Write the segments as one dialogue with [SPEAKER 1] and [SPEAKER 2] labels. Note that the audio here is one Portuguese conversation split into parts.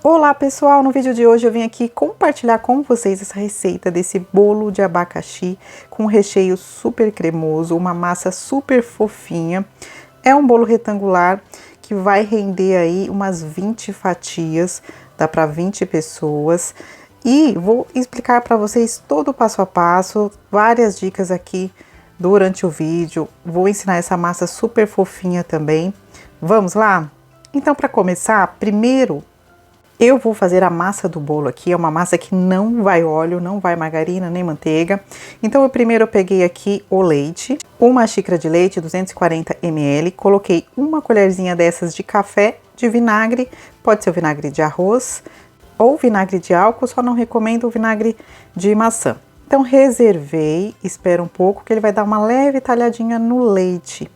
[SPEAKER 1] Olá pessoal, no vídeo de hoje eu vim aqui compartilhar com vocês essa receita desse bolo de abacaxi com recheio super cremoso, uma massa super fofinha. É um bolo retangular que vai render aí umas 20 fatias, dá para 20 pessoas. E vou explicar para vocês todo o passo a passo, várias dicas aqui durante o vídeo. Vou ensinar essa massa super fofinha também. Vamos lá? Então, para começar, primeiro eu vou fazer a massa do bolo aqui, é uma massa que não vai óleo, não vai margarina nem manteiga. Então, eu peguei aqui o leite, uma xícara de leite, 240 ml, coloquei uma colherzinha dessas de café de vinagre, pode ser o vinagre de arroz ou vinagre de álcool, só não recomendo o vinagre de maçã. Então, reservei, espero um pouco que ele vai dar uma leve talhadinha no leite.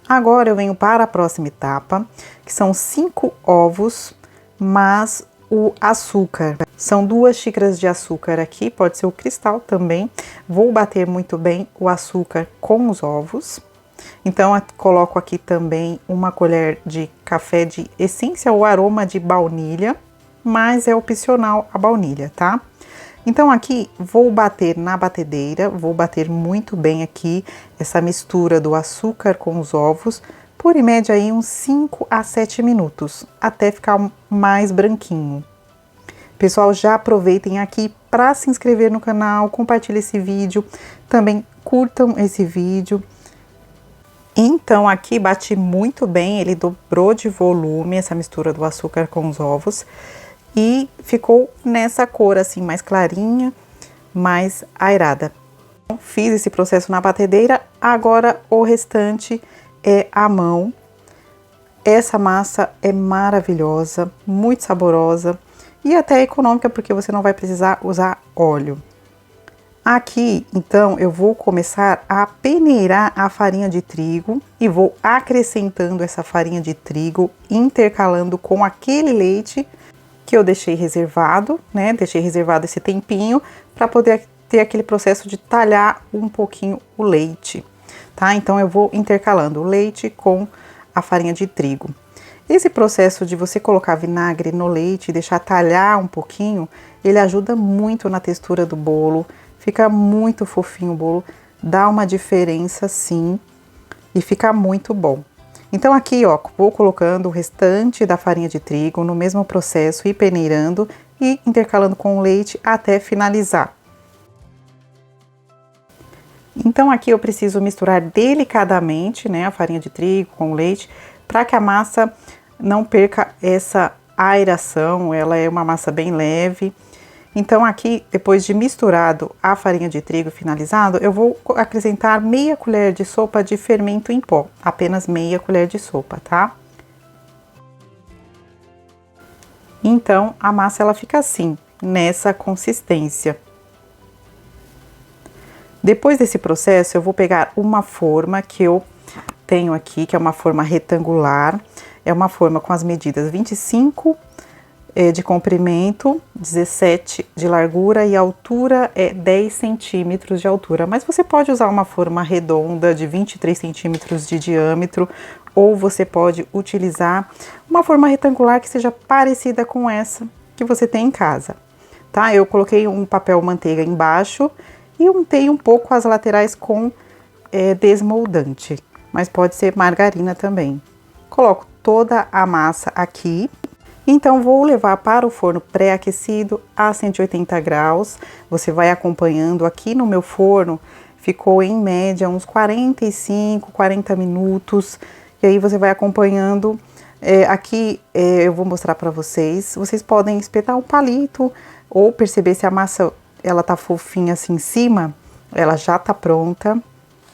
[SPEAKER 1] Agora eu venho para a próxima etapa, que são 5 ovos, mas o açúcar. São 2 xícaras de açúcar aqui, pode ser o cristal também. Vou bater muito bem o açúcar com os ovos. Então, coloco aqui também uma colher de café de essência ou aroma de baunilha, mas é opcional a baunilha, tá? Então, aqui vou bater na batedeira, vou bater muito bem aqui essa mistura do açúcar com os ovos, por em média aí uns 5 a 7 minutos, até ficar mais branquinho. Pessoal, já aproveitem aqui para se inscrever no canal, compartilhem esse vídeo, também curtam esse vídeo. Então, aqui bati muito bem, ele dobrou de volume, essa mistura do açúcar com os ovos, e ficou nessa cor assim, mais clarinha, mais aerada. Fiz esse processo na batedeira, agora o restante é à mão. Essa massa é maravilhosa, muito saborosa e até econômica, porque você não vai precisar usar óleo. Aqui, então, eu vou começar a peneirar a farinha de trigo e vou acrescentando essa farinha de trigo, intercalando com aquele leite que eu deixei reservado, né? Deixei reservado esse tempinho para poder ter aquele processo de talhar um pouquinho o leite. Tá? Então, eu vou intercalando o leite com a farinha de trigo. Esse processo de você colocar vinagre no leite e deixar talhar um pouquinho, ele ajuda muito na textura do bolo, fica muito fofinho o bolo, dá uma diferença sim e fica muito bom. Então, aqui, ó, vou colocando o restante da farinha de trigo no mesmo processo e peneirando e intercalando com o leite até finalizar. Então, aqui eu preciso misturar delicadamente, né, a farinha de trigo com o leite, para que a massa não perca essa aeração, ela é uma massa bem leve. Então, aqui, depois de misturado a farinha de trigo finalizado, eu vou acrescentar meia colher de sopa de fermento em pó, apenas meia colher de sopa, tá? Então, a massa ela fica assim, nessa consistência. Depois desse processo, eu vou pegar uma forma que eu tenho aqui, que é uma forma retangular. É uma forma com as medidas 25 de comprimento, 17 de largura e a altura é 10 centímetros de altura. Mas você pode usar uma forma redonda de 23 centímetros de diâmetro, ou você pode utilizar uma forma retangular que seja parecida com essa que você tem em casa, tá? Eu coloquei um papel manteiga embaixo e untei um pouco as laterais com desmoldante, mas pode ser margarina também. Coloco toda a massa aqui, então vou levar para o forno pré-aquecido a 180 graus. Você vai acompanhando aqui no meu forno, ficou em média uns 45, 40 minutos, e aí você vai acompanhando. Aqui eu vou mostrar para vocês, vocês podem espetar um palito ou perceber se a massa ela tá fofinha assim em cima, ela já tá pronta.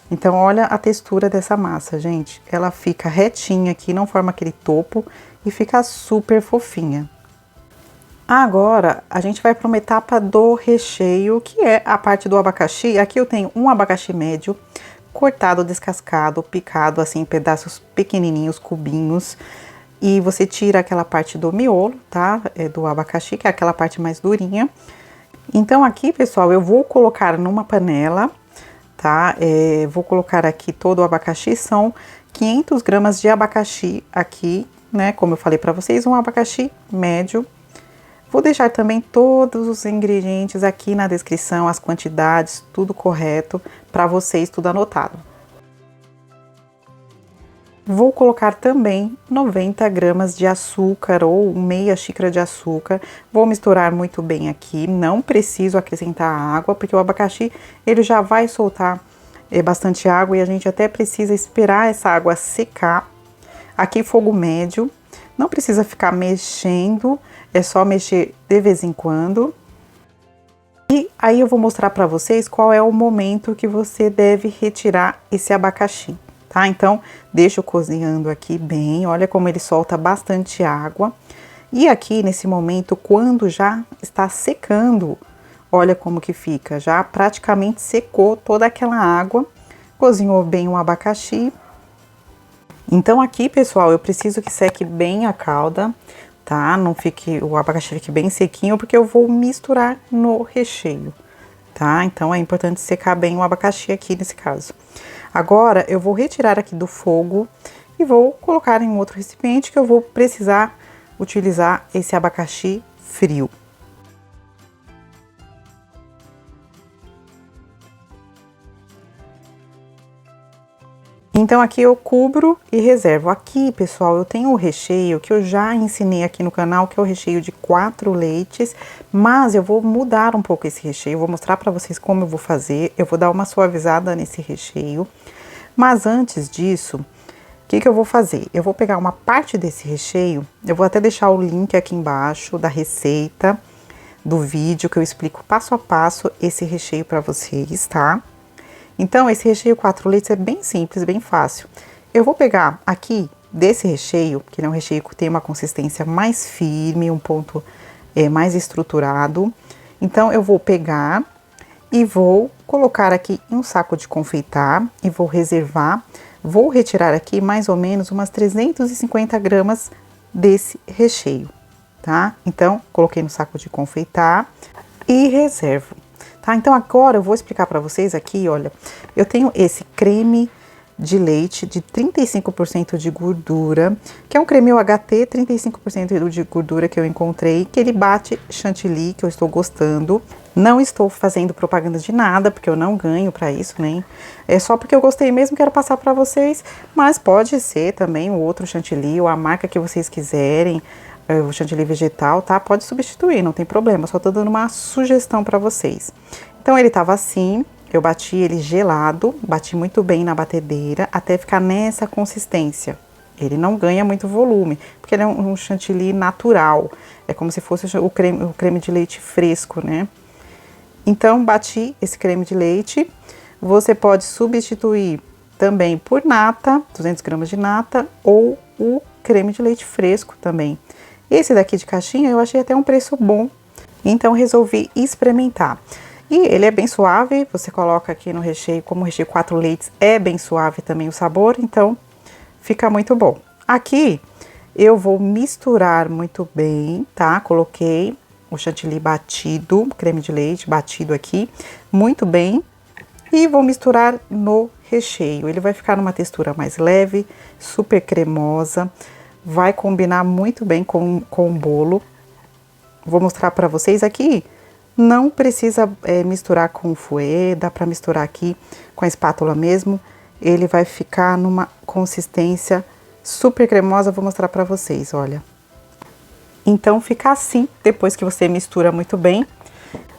[SPEAKER 1] Então, olha a textura dessa massa, gente. Ela fica retinha aqui, não forma aquele topo e fica super fofinha. Agora, a gente vai para uma etapa do recheio, que é a parte do abacaxi. Aqui eu tenho um abacaxi médio, cortado, descascado, picado assim em pedaços pequenininhos, cubinhos. E você tira aquela parte do miolo, tá? Do abacaxi, que é aquela parte mais durinha. Então, aqui, pessoal, eu vou colocar numa panela, tá? Vou colocar aqui todo o abacaxi, são 500 gramas de abacaxi aqui, né? Como eu falei pra vocês, um abacaxi médio. Vou deixar também todos os ingredientes aqui na descrição, as quantidades, tudo correto, para vocês, tudo anotado. Vou colocar também 90 gramas de açúcar ou meia xícara de açúcar. Vou misturar muito bem aqui, não preciso acrescentar água, porque o abacaxi ele já vai soltar bastante água e a gente até precisa esperar essa água secar. Aqui fogo médio, não precisa ficar mexendo, é só mexer de vez em quando. E aí eu vou mostrar para vocês qual é o momento que você deve retirar esse abacaxi. Tá? Então, deixa eu cozinhando aqui bem, olha como ele solta bastante água. E aqui, nesse momento, quando já está secando, olha como que fica, já praticamente secou toda aquela água, cozinhou bem o abacaxi. Então aqui, pessoal, eu preciso que seque bem a calda, tá? Não fique, o abacaxi fique bem sequinho, porque eu vou misturar no recheio, tá? Então é importante secar bem o abacaxi aqui nesse caso. Agora, eu vou retirar aqui do fogo e vou colocar em outro recipiente que eu vou precisar utilizar esse abacaxi frio. Então, aqui eu cubro e reservo. Aqui, pessoal, eu tenho o recheio que eu já ensinei aqui no canal, que é o recheio de 4 leites, mas eu vou mudar um pouco esse recheio, vou mostrar para vocês como eu vou fazer, eu vou dar uma suavizada nesse recheio. Mas antes disso, o que eu vou fazer? Eu vou pegar uma parte desse recheio, eu vou até deixar o link aqui embaixo da receita, do vídeo, que eu explico passo a passo esse recheio para vocês, tá? Então, esse recheio 4 leites é bem simples, bem fácil. Eu vou pegar aqui desse recheio, que ele é um recheio que tem uma consistência mais firme, um ponto mais estruturado. Então, eu vou pegar e vou colocar aqui em um saco de confeitar e vou reservar. Vou retirar aqui mais ou menos umas 350 gramas desse recheio, tá? Então, coloquei no saco de confeitar e reservo. Tá, então agora eu vou explicar para vocês aqui, olha, eu tenho esse creme de leite de 35% de gordura, que é um creme UHT, 35% de gordura que eu encontrei, que ele bate chantilly, que eu estou gostando. Não estou fazendo propaganda de nada, porque eu não ganho para isso, nem. É só porque eu gostei mesmo, quero passar para vocês, mas pode ser também o outro chantilly, ou a marca que vocês quiserem, o chantilly vegetal, tá? Pode substituir, não tem problema, só tô dando uma sugestão para vocês. Então, ele tava assim, eu bati ele gelado, bati muito bem na batedeira, até ficar nessa consistência. Ele não ganha muito volume, porque ele é um chantilly natural, é como se fosse o creme de leite fresco, né? Então, bati esse creme de leite, você pode substituir também por nata, 200 gramas de nata, ou o creme de leite fresco também. Esse daqui de caixinha eu achei até um preço bom, então resolvi experimentar. E ele é bem suave, você coloca aqui no recheio, como o recheio 4 leites é bem suave também o sabor, então fica muito bom. Aqui eu vou misturar muito bem, tá? Coloquei o chantilly batido, creme de leite batido aqui, muito bem. E vou misturar no recheio, ele vai ficar numa textura mais leve, super cremosa. Vai combinar muito bem com o bolo. Vou mostrar para vocês aqui. Não precisa misturar com fouet, dá para misturar aqui com a espátula mesmo. Ele vai ficar numa consistência super cremosa, vou mostrar para vocês, olha. Então fica assim, depois que você mistura muito bem.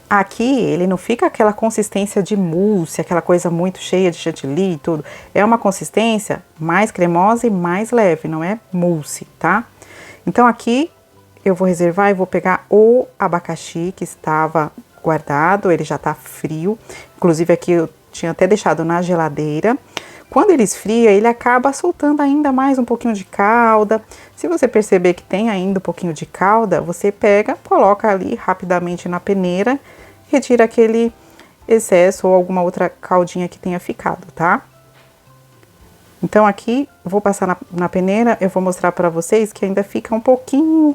[SPEAKER 1] Aqui ele não fica aquela consistência de mousse, aquela coisa muito cheia de chantilly e tudo. É uma consistência mais cremosa e mais leve, não é mousse, tá? Então aqui eu vou reservar e vou pegar o abacaxi que estava guardado, ele já tá frio. Inclusive aqui eu tinha até deixado na geladeira. Quando ele esfria, ele acaba soltando ainda mais um pouquinho de calda. Se você perceber que tem ainda um pouquinho de calda, você pega, coloca ali rapidamente na peneira, retira aquele excesso ou alguma outra caldinha que tenha ficado, tá? Então aqui, vou passar na peneira, eu vou mostrar pra vocês que ainda fica um pouquinho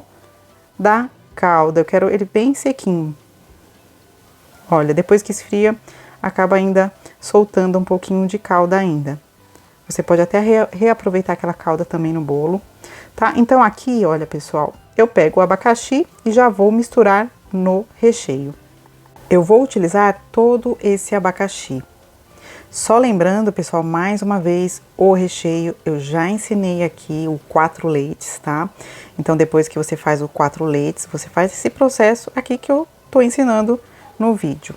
[SPEAKER 1] da calda. Eu quero ele bem sequinho. Olha, depois que esfria, acaba ainda soltando um pouquinho de calda ainda. Você pode até reaproveitar aquela calda também no bolo. tá? Então aqui, olha pessoal, eu pego o abacaxi e já vou misturar no recheio. Eu vou utilizar todo esse abacaxi. Só lembrando, pessoal, mais uma vez, o recheio, eu já ensinei aqui o 4 leites, tá? Então, depois que você faz o 4 leites, você faz esse processo aqui que eu tô ensinando no vídeo,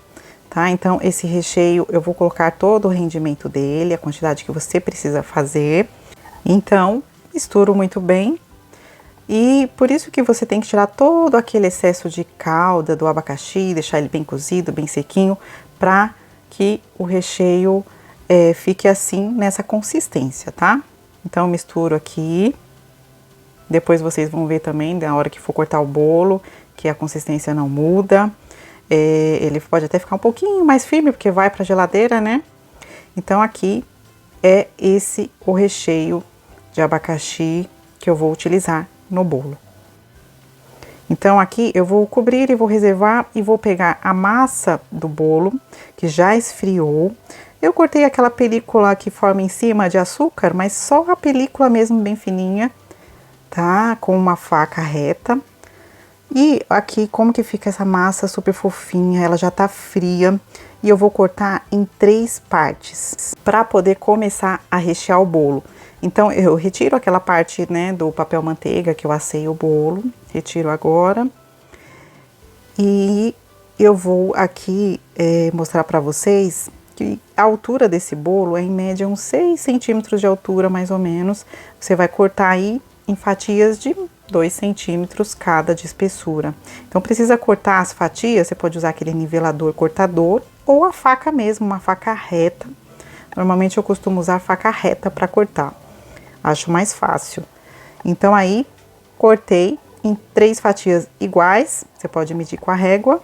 [SPEAKER 1] tá? Então, esse recheio, eu vou colocar todo o rendimento dele, a quantidade que você precisa fazer. Então, misturo muito bem. E por isso que você tem que tirar todo aquele excesso de calda do abacaxi, deixar ele bem cozido, bem sequinho, pra que o recheio fique assim, nessa consistência, tá? Então, eu misturo aqui. Depois vocês vão ver também, na hora que for cortar o bolo, que a consistência não muda. Ele pode até ficar um pouquinho mais firme, porque vai pra geladeira, né? Então, aqui é esse o recheio de abacaxi que eu vou utilizar no bolo. Então, aqui eu vou cobrir e vou reservar e vou pegar a massa do bolo, que já esfriou. Eu cortei aquela película que forma em cima de açúcar, mas só a película mesmo bem fininha, tá? Com uma faca reta. E aqui, como que fica essa massa super fofinha, ela já tá fria. E eu vou cortar em 3 partes, para poder começar a rechear o bolo. Então, eu retiro aquela parte, né, do papel manteiga que eu assei o bolo, retiro agora. E eu vou aqui mostrar para vocês que a altura desse bolo é em média uns 6 centímetros de altura, mais ou menos. Você vai cortar aí em fatias de 2 centímetros cada de espessura. Então, precisa cortar as fatias, você pode usar aquele nivelador cortador ou a faca mesmo, uma faca reta. Normalmente eu costumo usar a faca reta para cortar. Acho mais fácil. Então, aí, cortei em 3 fatias iguais. Você pode medir com a régua.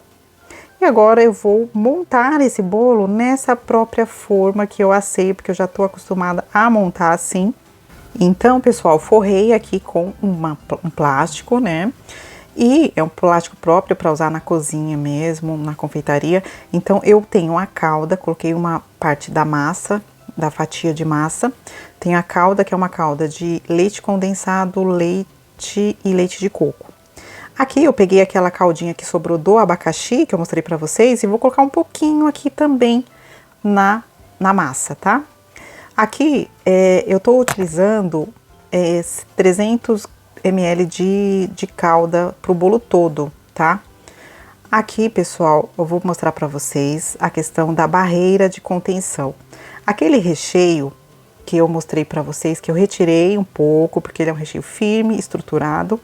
[SPEAKER 1] E agora eu vou montar esse bolo nessa própria forma que eu assei, porque eu já tô acostumada a montar assim. Então, pessoal, forrei aqui com um plástico, né? E é um plástico próprio para usar na cozinha mesmo, na confeitaria. Então, eu tenho a calda, coloquei uma parte da massa, da fatia de massa. Tem a calda, que é uma calda de leite condensado, leite e leite de coco. Aqui eu peguei aquela caldinha que sobrou do abacaxi, que eu mostrei pra vocês, e vou colocar um pouquinho aqui também na massa, tá? Aqui eu tô utilizando 300 ml de calda pro bolo todo, tá? Aqui, pessoal, eu vou mostrar pra vocês a questão da barreira de contenção. Aquele recheio que eu mostrei pra vocês, que eu retirei um pouco, porque ele é um recheio firme, estruturado.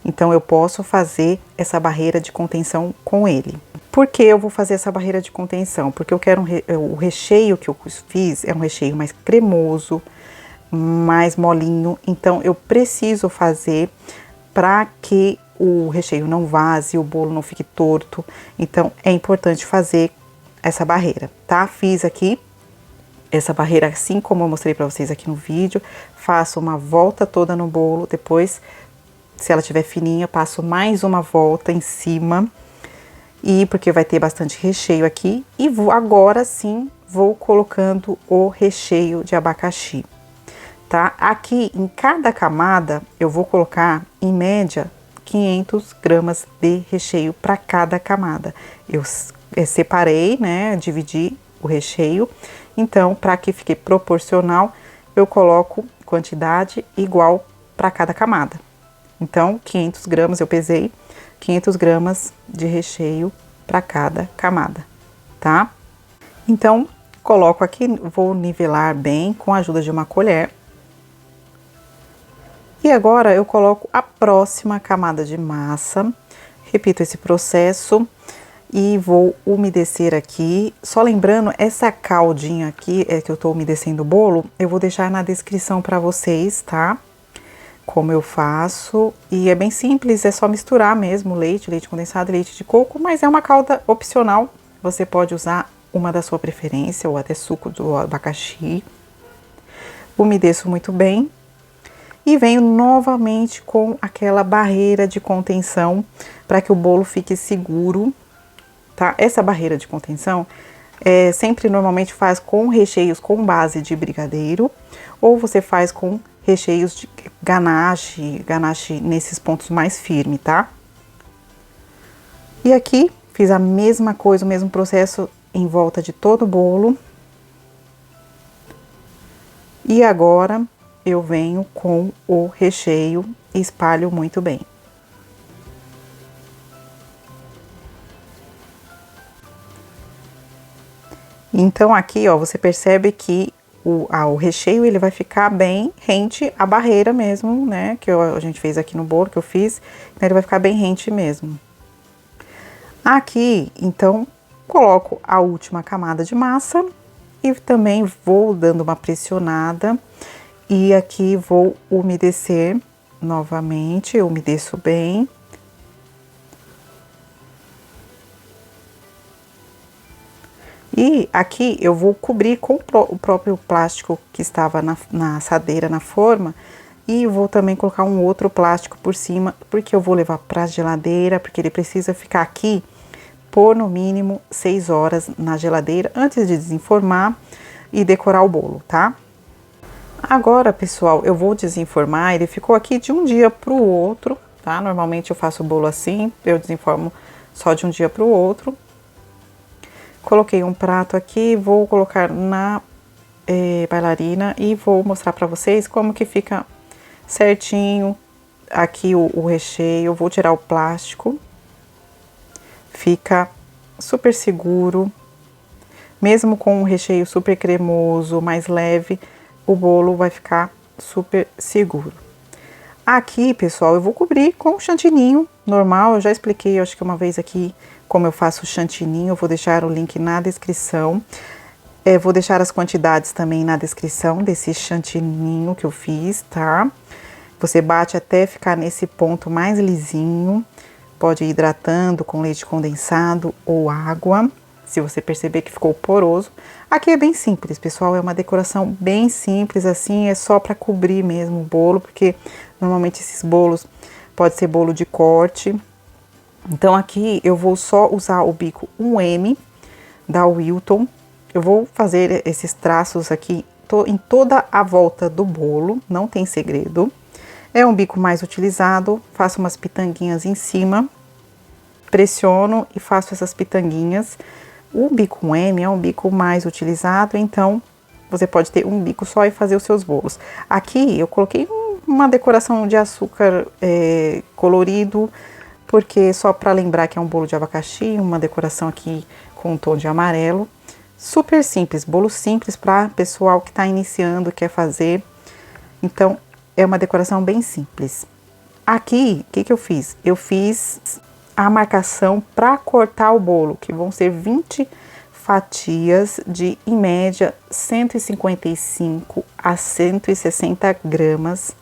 [SPEAKER 1] Então, eu posso fazer essa barreira de contenção com ele. Por que eu vou fazer essa barreira de contenção? Porque eu quero o recheio que eu fiz é um recheio mais cremoso, mais molinho. Então, eu preciso fazer para que o recheio não vaze, o bolo não fique torto. Então, é importante fazer essa barreira, tá? Fiz aqui essa barreira assim como eu mostrei para vocês aqui no vídeo. Faço uma volta toda no bolo, depois, se ela tiver fininha, passo mais uma volta em cima. E porque vai ter bastante recheio aqui. E agora sim, vou colocando o recheio de abacaxi, tá? Aqui, em cada camada, eu vou colocar, em média, 500 gramas de recheio para cada camada. Eu separei, né, dividi o recheio. Então, para que fique proporcional, eu coloco quantidade igual para cada camada. Então, 500 gramas, eu pesei 500 gramas de recheio para cada camada, tá? Então, coloco aqui, vou nivelar bem com a ajuda de uma colher. E agora eu coloco a próxima camada de massa. Repito esse processo e vou umedecer aqui. Só lembrando, essa caldinha aqui que eu tô umedecendo o bolo, eu vou deixar na descrição para vocês, tá? Como eu faço, e é bem simples, é só misturar mesmo leite condensado e leite de coco, mas é uma calda opcional, você pode usar uma da sua preferência ou até suco do abacaxi. Umedeço muito bem e venho novamente com aquela barreira de contenção para que o bolo fique seguro, tá? Essa barreira de contenção sempre normalmente faz com recheios com base de brigadeiro ou você faz com recheios de ganache nesses pontos mais firmes, tá? E aqui fiz a mesma coisa, o mesmo processo em volta de todo o bolo. E agora eu venho com o recheio e espalho muito bem. Então aqui, ó, você percebe que o recheio ele vai ficar bem rente à barreira mesmo, né? Que a gente fez aqui no bolo, que eu fiz. Então ele vai ficar bem rente mesmo. Aqui, então, coloco a última camada de massa e também vou dando uma pressionada. E aqui vou umedecer novamente, eu umedeço bem. E aqui eu vou cobrir com o próprio plástico que estava na assadeira, na forma. E vou também colocar um outro plástico por cima, porque eu vou levar para a geladeira, porque ele precisa ficar aqui por no mínimo 6 horas na geladeira, antes de desenformar e decorar o bolo, tá? Agora, pessoal, eu vou desenformar, ele ficou aqui de um dia para o outro, tá? Normalmente eu faço o bolo assim, eu desenformo só de um dia para o outro. Coloquei um prato aqui, vou colocar na bailarina e vou mostrar para vocês como que fica certinho aqui o recheio. Eu vou tirar o plástico, fica super seguro, mesmo com um recheio super cremoso, mais leve, o bolo vai ficar super seguro. Aqui, pessoal, eu vou cobrir com chantininho normal. Eu já expliquei, acho que uma vez aqui, como eu faço o chantininho. Eu vou deixar o link na descrição. Vou deixar as quantidades também na descrição desse chantininho que eu fiz, tá? Você bate até ficar nesse ponto mais lisinho. Pode ir hidratando com leite condensado ou água, se você perceber que ficou poroso. Aqui é bem simples, pessoal, é uma decoração bem simples, assim, é só para cobrir mesmo o bolo, porque normalmente esses bolos pode ser bolo de corte. Então aqui eu vou só usar o bico 1M da Wilton. Eu vou fazer esses traços aqui em toda a volta do bolo, não tem segredo. É um bico mais utilizado, faço umas pitanguinhas em cima, pressiono e faço essas pitanguinhas. O bico M é um bico mais utilizado, então você pode ter um bico só e fazer os seus bolos. Aqui eu coloquei uma decoração de açúcar colorido, porque só para lembrar que é um bolo de abacaxi, uma decoração aqui com um tom de amarelo. Super simples, bolo simples para pessoal que está iniciando, quer fazer. Então, é uma decoração bem simples. Aqui, o que eu fiz? Eu fiz a marcação para cortar o bolo, que vão ser 20 fatias de, em média, 155 a 160 gramas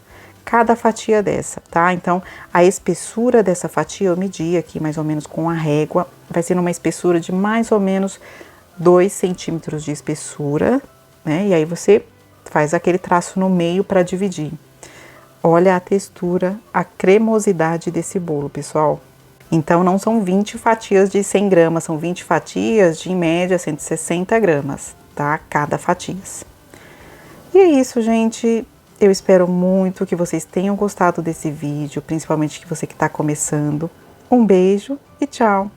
[SPEAKER 1] cada fatia dessa, tá? Então, a espessura dessa fatia eu medi aqui mais ou menos com a régua, vai ser uma espessura de mais ou menos 2 centímetros de espessura, né? E aí você faz aquele traço no meio para dividir. Olha a textura, a cremosidade desse bolo, pessoal. Então, não são 20 fatias de 100 gramas, são 20 fatias de, em média, 160 gramas, tá? Cada fatia. E é isso, gente. Eu espero muito que vocês tenham gostado desse vídeo, principalmente que você que está começando. Um beijo e tchau!